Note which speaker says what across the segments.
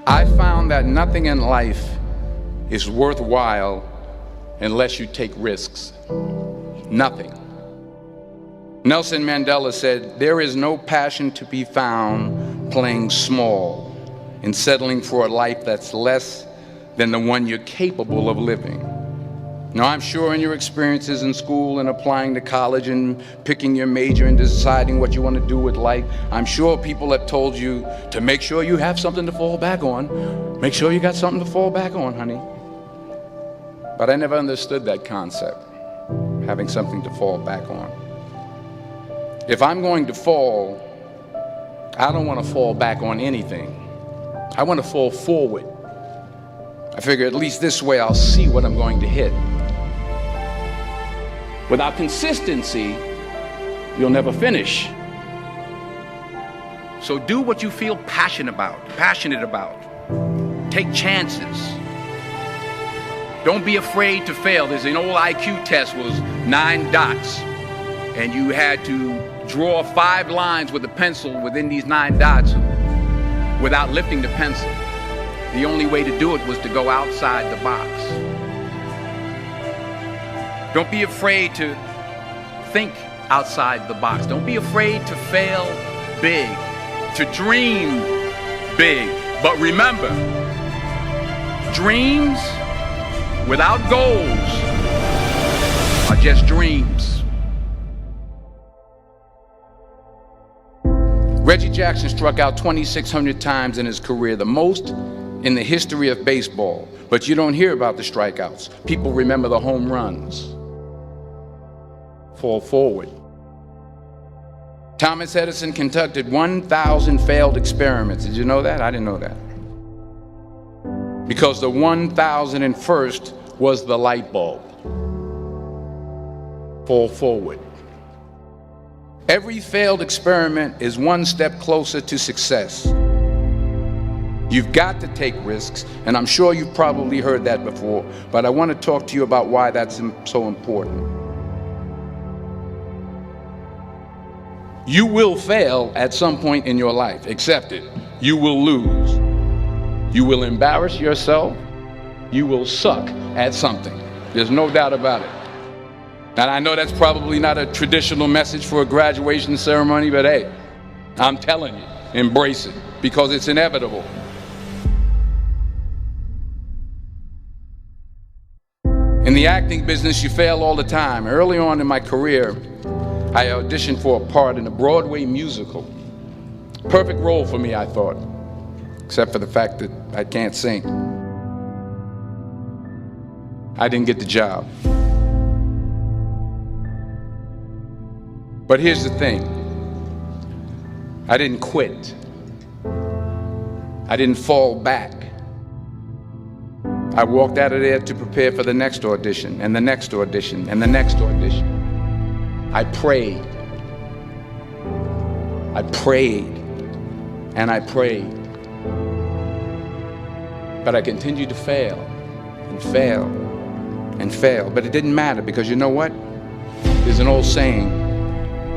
Speaker 1: I found that nothing in life is worthwhile unless you take risks. Nothing. Nelson Mandela said, "There is no passion to be found playing small and settling for a life that's less than the one you're capable of living." Now, I'm sure in your experiences in school and applying to college and picking your major and deciding what you want to do with life, I'm sure people have told you to make sure you have something to fall back on. Make sure you got something to fall back on, honey. But I never understood that concept, having something to fall back on. If I'm going to fall, I don't want to fall back on anything. I want to fall forward. I figure at least this way I'll see what I'm going to hit. Without consistency, you'll never finish. So do what you feel passionate about. Take chances. Don't be afraid to fail. There's an old IQ test was 9 dots, and you had to draw 5 lines with a pencil within these 9 dots without lifting the pencil. The only way to do it was to go outside the box. Don't be afraid to think outside the box. Don't be afraid to fail big, to dream big. But remember, dreams without goals are just dreams. Reggie Jackson struck out 2,600 times in his career, the most in the history of baseball. But you don't hear about the strikeouts. People remember the home runs. Fall forward. Thomas Edison conducted 1,000 failed experiments. Did you know that? I didn't know that. Because the 1,001st was the light bulb. Fall forward. Every failed experiment is one step closer to success. You've got to take risks, and I'm sure you've probably heard that before, but I want to talk to you about why that's so important. You will fail at some point in your life. Accept it. You will lose. You will embarrass yourself. You will suck at something. There's no doubt about it. And I know that's probably not a traditional message for a graduation ceremony, but hey, I'm telling you, embrace it, because it's inevitable. In the acting business, you fail all the time. Early on in my career, I auditioned for a part in a Broadway musical. Perfect role for me, I thought, except for the fact that I can't sing. I didn't get the job. But here's the thing. I didn't quit. I didn't fall back. I walked out of there to prepare for the next audition, and the next audition, and the next audition. I prayed. I prayed. And I prayed. But I continued to fail, and fail, and fail. But it didn't matter, because you know what? There's an old saying,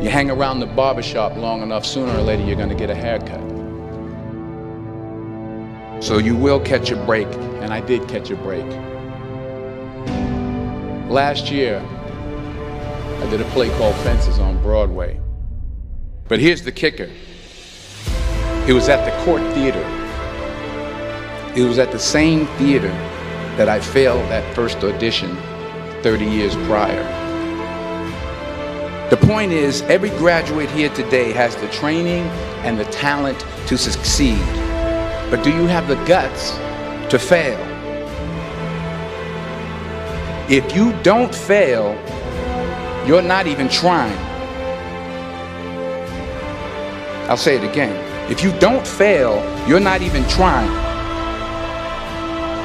Speaker 1: you hang around the barbershop long enough, sooner or later you're going to get a haircut. So you will catch a break, and I did catch a break. Last year, I did a play called Fences on Broadway. But here's the kicker. It was at the Court Theater. It was at the same theater that I failed that first audition 30 years prior. The point is, every graduate here today has the training and the talent to succeed. But do you have the guts to fail? If you don't fail, you're not even trying. I'll say it again. If you don't fail, you're not even trying.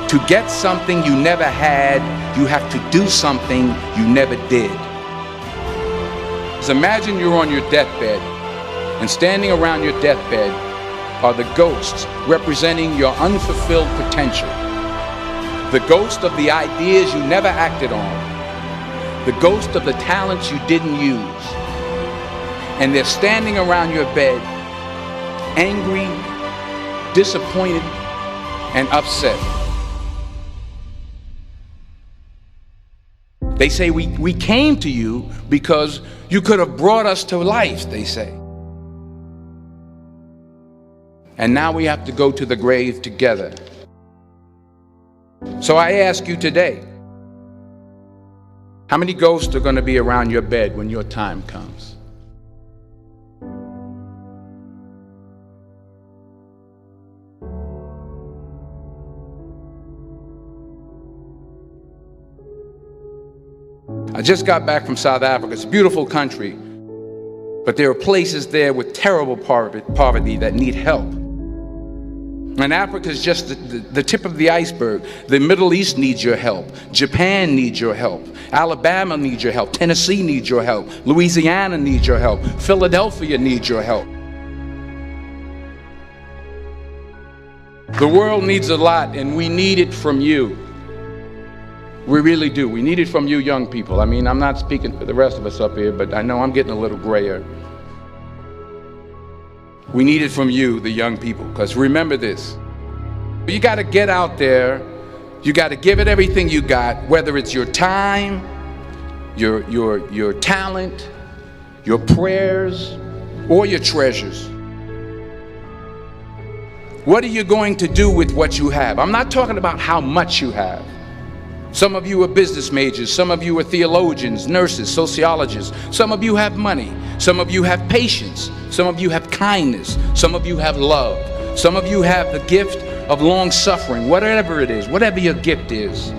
Speaker 1: To get something you never had, you have to do something you never did. So imagine you're on your deathbed, and standing around your deathbed are the ghosts representing your unfulfilled potential. The ghost of the ideas you never acted on. The ghost of the talents you didn't use. And they're standing around your bed, angry, disappointed, and upset. They say we came to you because you could have brought us to life, they say. And now we have to go to the grave together. So I ask you today, how many ghosts are going to be around your bed when your time comes? I just got back from South Africa. It's a beautiful country, but there are places there with terrible poverty that need help. And Africa is just the tip of the iceberg. The Middle East needs your help. Japan needs your help. Alabama needs your help. Tennessee needs your help. Louisiana needs your help. Philadelphia needs your help. The world needs a lot, and we need it from you. We really do. We need it from you young people. I mean, I'm not speaking for the rest of us up here, but I know I'm getting a little grayer. We need it from you, the young people, because remember this. You got to get out there. You got to give it everything you got, whether it's your time, your talent, your prayers, or your treasures. What are you going to do with what you have? I'm not talking about how much you have. Some of you are business majors, some of you are theologians, nurses, sociologists. Some of you have money, some of you have patience, some of you have kindness, some of you have love, some of you have the gift of long suffering. Whatever it is, whatever your gift is,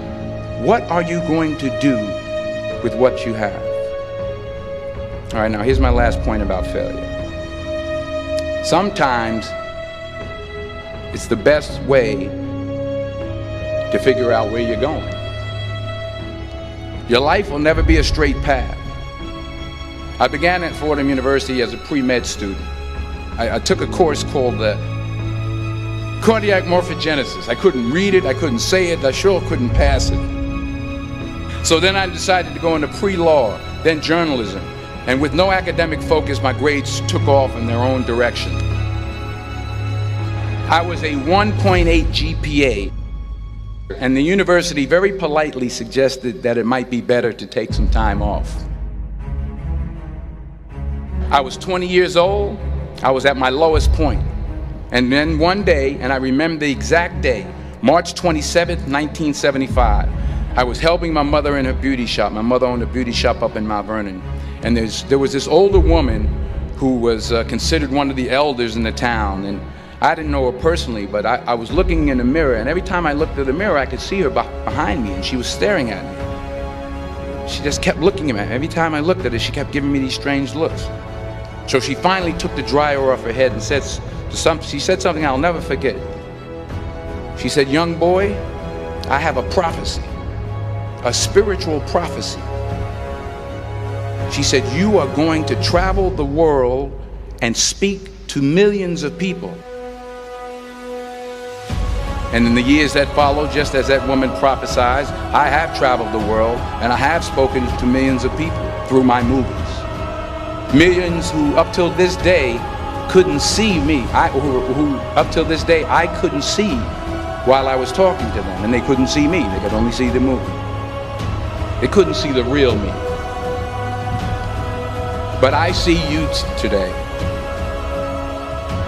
Speaker 1: what are you going to do with what you have? All right, now here's my last point about failure. Sometimes it's the best way to figure out where you're going. Your life will never be a straight path. I began at Fordham University as a pre-med student. I took a course called cardiac morphogenesis. I couldn't read it, I couldn't say it, I sure couldn't pass it. So then I decided to go into pre-law, then journalism. And with no academic focus, my grades took off in their own direction. I was a 1.8 GPA. And the university very politely suggested that it might be better to take some time off. I was 20 years old. I was at my lowest point. And then one day, and I remember the exact day, March 27th, 1975, I was helping my mother in her beauty shop. My mother owned a beauty shop up in Mount Vernon. And there was this older woman who was considered one of the elders in the town. And I didn't know her personally, but I was looking in the mirror, and every time I looked at the mirror, I could see her behind me, and she was staring at me. She just kept looking at me. Every time I looked at her, she kept giving me these strange looks. So she finally took the dryer off her head and she said something I'll never forget. She said, "Young boy, I have a prophecy, a spiritual prophecy." She said, "You are going to travel the world and speak to millions of people." And in the years that followed, just as that woman prophesied, I have traveled the world and I have spoken to millions of people through my movies. Millions who up till this day couldn't see me, who up till this day I couldn't see while I was talking to them, and they couldn't see me, they could only see the movie. They couldn't see the real me. But I see you today,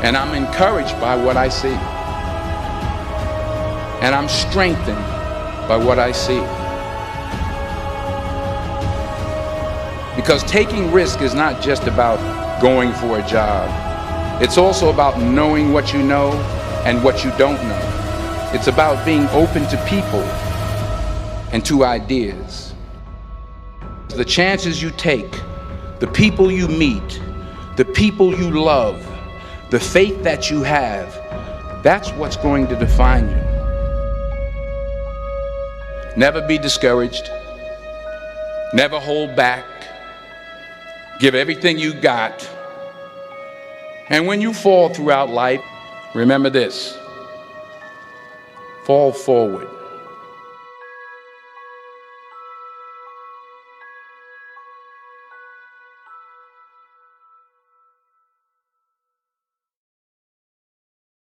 Speaker 1: and I'm encouraged by what I see. And I'm strengthened by what I see. Because taking risk is not just about going for a job. It's also about knowing what you know and what you don't know. It's about being open to people and to ideas. The chances you take, the people you meet, the people you love, the faith that you have, that's what's going to define you. Never be discouraged. Never hold back. Give everything you got. And when you fall throughout life, remember this: fall forward.